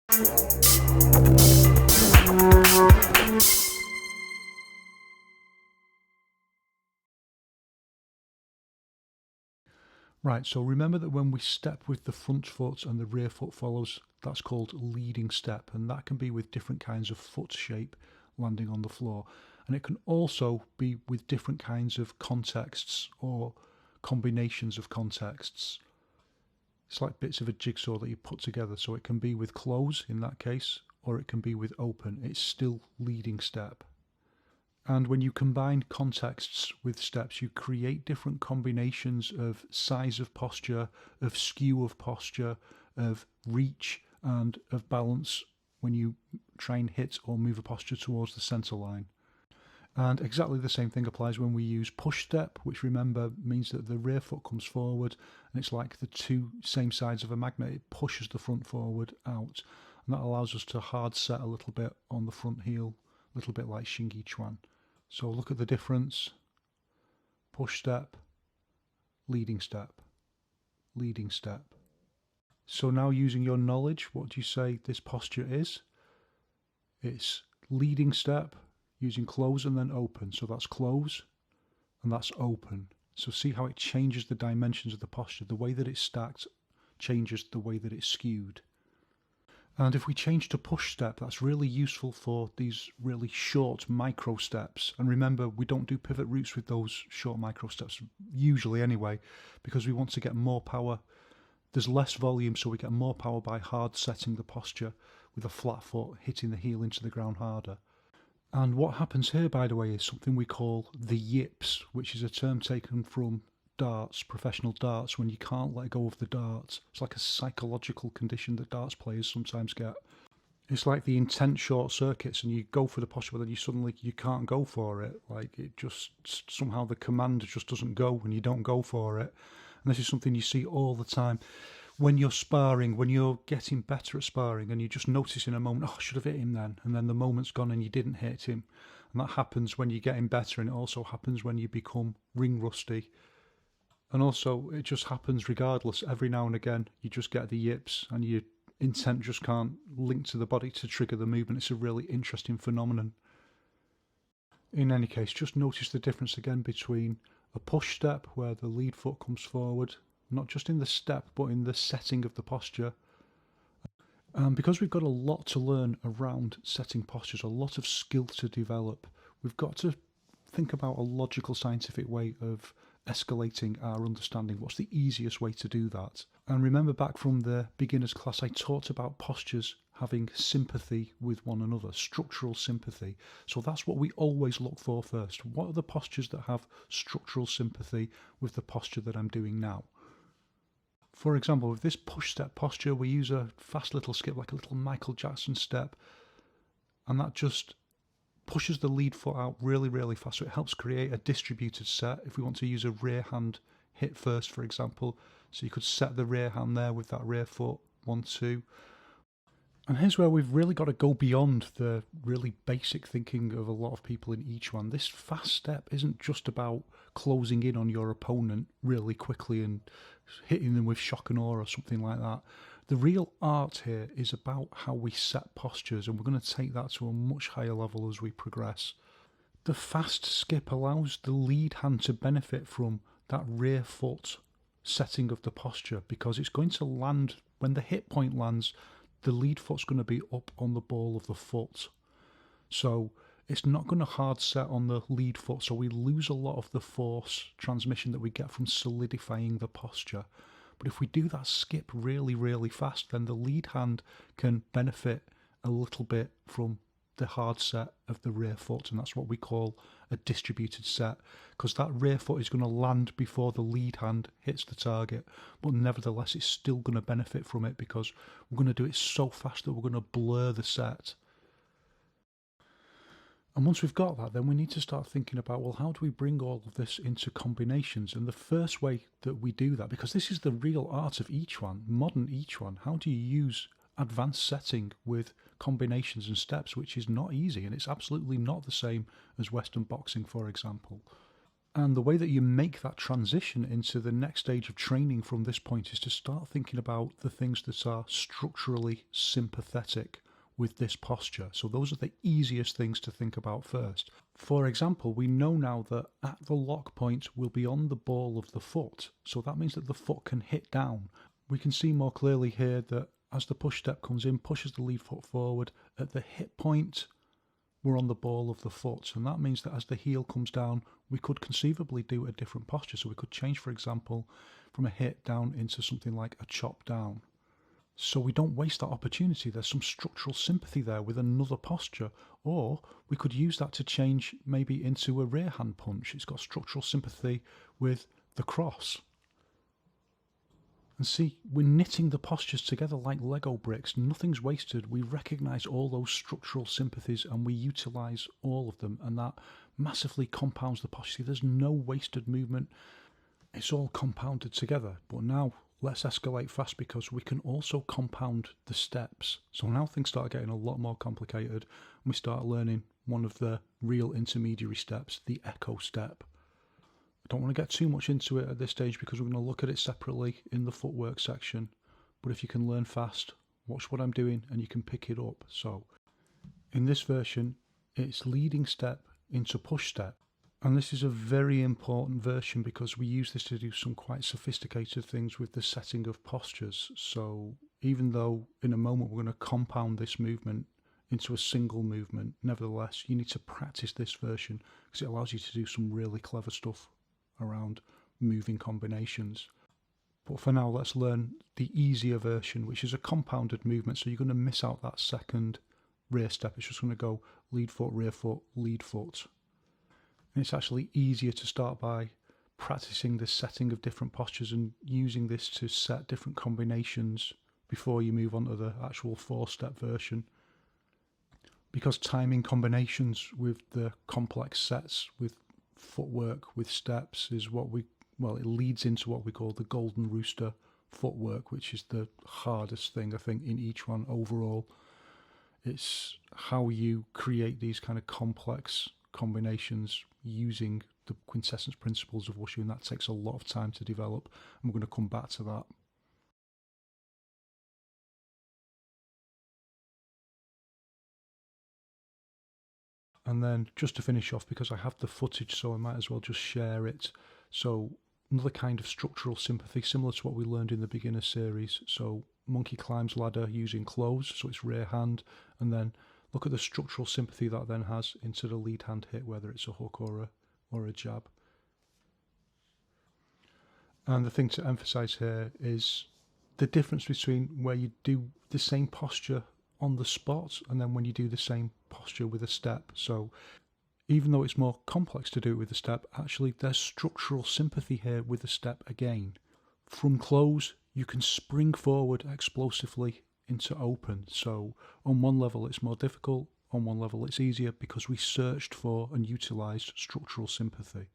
Right, so remember that when we step with the front foot and the rear foot follows, that's called leading step, and that can be with different kinds of foot shape landing on the floor. And it can also be with different kinds of contexts or combinations of contexts. It's like bits of a jigsaw that you put together, so it can be with close in that case, or it can be with open. It's still leading step. And when you combine contexts with steps, you create different combinations of size of posture, of skew of posture, of reach, and of balance when you try and hit or move a posture towards the center line. And exactly the same thing applies when we use push step, which remember means that the rear foot comes forward and it's like the two same sides of a magnet. It pushes the front forward out, and that allows us to hard set a little bit on the front heel, a little bit like Yiquan. So look at the difference. Push step, leading step, leading step. So now using your knowledge, what do you say this posture is? It's leading step, using close and then open. So that's close and that's open. So see how it changes the dimensions of the posture. The way that it's stacked changes the way that it's skewed. And if we change to push step, that's really useful for these really short micro steps. And remember, we don't do pivot roots with those short micro steps, usually anyway, because we want to get more power. There's less volume, so we get more power by hard setting the posture with a flat foot hitting the heel into the ground harder. And what happens here, by the way, is something we call the yips, which is a term taken from darts, professional darts, when you can't let go of the dart. It's like a psychological condition that darts players sometimes get. It's like the intense short circuits, and you go for the posture, but then you can't go for it. Like it just somehow the command just doesn't go when you don't go for it. And this is something you see all the time when you're sparring, when you're getting better at sparring, and you just notice in a moment, oh, I should have hit him then, and then the moment's gone and you didn't hit him. And that happens when you're getting better, and it also happens when you become ring rusty. And also, it just happens regardless. Every now and again, you just get the yips and your intent just can't link to the body to trigger the movement. It's a really interesting phenomenon. In any case, just notice the difference again between a push step where the lead foot comes forward, not just in the step, but in the setting of the posture. Because we've got a lot to learn around setting postures, a lot of skill to develop, we've got to think about a logical, scientific way of escalating our understanding. What's the easiest way to do that? And remember back from the beginners class, I talked about postures having sympathy with one another, structural sympathy. So that's what we always look for first. What are the postures that have structural sympathy with the posture that I'm doing now? For example, with this push step posture, we use a fast little skip, like a little Michael Jackson step, and that just pushes the lead foot out really, really fast. So it helps create a distributed set. If we want to use a rear hand hit first, for example, so you could set the rear hand there with that rear foot, 1, 2. And here's where we've really got to go beyond the really basic thinking of a lot of people in Yiquan. This fast step isn't just about closing in on your opponent really quickly and hitting them with shock and awe or something like that. The real art here is about how we set postures, and we're going to take that to a much higher level as we progress. The fast skip allows the lead hand to benefit from that rear foot setting of the posture, because it's going to land, when the hit point lands, the lead foot's going to be up on the ball of the foot. So it's not going to hard set on the lead foot, so we lose a lot of the force transmission that we get from solidifying the posture. But if we do that skip really, really fast, then the lead hand can benefit a little bit from the hard set of the rear foot, and that's what we call a distributed set, because that rear foot is going to land before the lead hand hits the target, but nevertheless it's still going to benefit from it because we're going to do it so fast that we're going to blur the set. And once we've got that, then we need to start thinking about, well, how do we bring all of this into combinations? And the first way that we do that, because this is the real art of Yiquan, modern Yiquan, how do you use advanced setting with combinations and steps, which is not easy, and it's absolutely not the same as Western boxing, for example. And the way that you make that transition into the next stage of training from this point is to start thinking about the things that are structurally sympathetic with this posture. So those are the easiest things to think about first. For example, we know now that at the lock point we'll be on the ball of the foot. So that means that the foot can hit down. We can see more clearly here that as the push step comes in, pushes the lead foot forward, at the hit point we're on the ball of the foot, and that means that as the heel comes down we could conceivably do a different posture. So we could change, for example, from a hit down into something like a chop down. So we don't waste that opportunity. There's some structural sympathy there with another posture, or we could use that to change maybe into a rear hand punch. It's got structural sympathy with the cross. And see, we're knitting the postures together like Lego bricks. Nothing's wasted. We recognise all those structural sympathies and we utilise all of them, and that massively compounds the posture. There's no wasted movement. It's all compounded together. But now let's escalate fast, because we can also compound the steps. So now things start getting a lot more complicated, and we start learning one of the real intermediary steps, the echo step. I don't want to get too much into it at this stage because we're going to look at it separately in the footwork section. But if you can learn fast, watch what I'm doing and you can pick it up. So in this version, it's leading step into push step. And this is a very important version because we use this to do some quite sophisticated things with the setting of postures. So even though in a moment we're going to compound this movement into a single movement, nevertheless, you need to practice this version because it allows you to do some really clever stuff around moving combinations. But for now, let's learn the easier version, which is a compounded movement. So you're going to miss out that second rear step. It's just going to go lead foot, lead foot. And it's actually easier to start by practicing the setting of different postures and using this to set different combinations before you move on to the actual 4-step version. Because timing combinations with the complex sets, with footwork, with steps, is it leads into what we call the golden rooster footwork, which is the hardest thing, I think, in each one overall. It's how you create these kind of complex combinations using the quintessence principles of wushu, and that takes a lot of time to develop, and we're going to come back to that. And then just to finish off, because I have the footage so I might as well just share it. So another kind of structural sympathy similar to what we learned in the beginner series. So monkey climbs ladder using close, so it's rear hand, and then look at the structural sympathy that then has into the lead hand hit, whether it's a hook or a jab. And the thing to emphasize here is the difference between where you do the same posture on the spot and then when you do the same posture with a step. So even though it's more complex to do it with a step, actually there's structural sympathy here with the step again. From close, you can spring forward explosively into open. So on one level it's more difficult, on one level it's easier because we searched for and utilised structural sympathy.